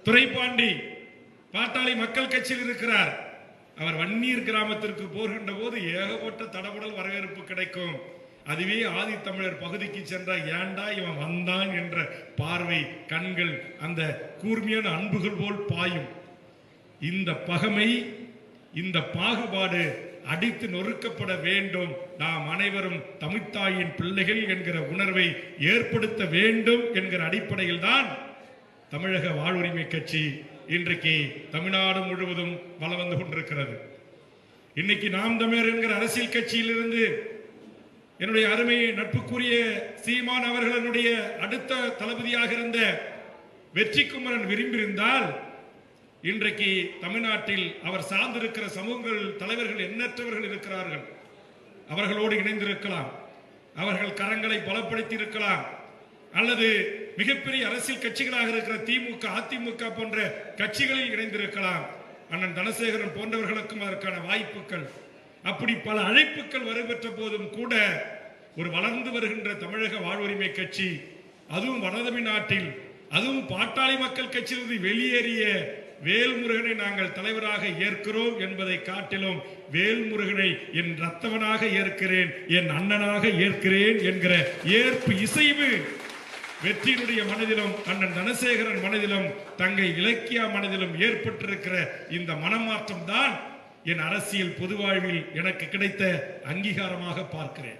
துரைப்பாண்டி பாட்டாளி மக்கள் கட்சியில் இருக்கிறார். அவர் வன்னீர் கிராமத்திற்கு போகின்ற போது ஏகப்பட்ட தடபுடல் வரவேற்பு கிடைக்கும். அதுவே ஆதித்தமிழர் பகுதிக்கு சென்ற ஏண்டா இவன் வந்தான் என்ற பார்வை, கண்கள், அந்த கூர்மையான அன்புகள் போல் பாயும். இந்த பகமை, இந்த பாகுபாடு அடித்து நொறுக்கப்பட வேண்டும். நாம் அனைவரும் தமிழ்த்தாயின் பிள்ளைகள் என்கிற உணர்வை ஏற்படுத்த வேண்டும் என்கிற அடிப்படையில் தான் தமிழக வாழ்வுரிமை கட்சி இன்றைக்கு தமிழ்நாடு முழுவதும் வலம் வந்து கொண்டிருக்கிறது. இன்னைக்கு நாம் தமிழர் என்கிற அரசியல் கட்சியிலிருந்து என்னுடைய அருமை நட்புக்குரிய சீமான் அவர்களுடைய அடுத்த தளபதியாக இருந்த வெற்றிக்குமரன் விரும்பியிருந்தால் இன்றைக்கு தமிழ்நாட்டில் அவர் சார்ந்திருக்கிற சமூகங்கள் தலைவர்கள் எண்ணற்றவர்கள் இருக்கிறார்கள். அவர்களோடு இணைந்திருக்கலாம், அவர்கள் கரங்களை பலப்படுத்தி இருக்கலாம், அல்லது மிகப்பெரிய அரசியல் கட்சிகளாக இருக்கிற திமுக, அதிமுக போன்ற கட்சிகளில் இணைந்திருக்கலாம். அண்ணன் தனசேகரன் போன்றவர்களுக்கும் அதற்கான வாய்ப்புகள், அப்படி பல அழைப்புகள் வருபெற்ற போதும் கூட ஒரு வளர்ந்து வருகின்ற தமிழக வாழ்வுரிமை கட்சி, அதுவும் வடதமிழ்நாட்டில், அதுவும் பாட்டாளி மக்கள் கட்சியிலிருந்து வெளியேறிய வேல்முருகனை நாங்கள் தலைவராக ஏற்கிறோம் என்பதை காட்டிலும் வேல்முருகனை என் ரத்தவனாக ஏற்கிறேன், என் அண்ணனாக ஏற்கிறேன் என்கிற ஏற்பு இசைவு வெற்றியினுடைய மனதிலும் அண்ணன் தனசேகரன் மனதிலும் தங்கை இலக்கியா மனதிலும் ஏற்பட்டிருக்கிற இந்த மனமாற்றம் தான் என் அரசியல் பொது வாழ்வில் எனக்கு கிடைத்த அங்கீகாரமாக பார்க்கிறேன்.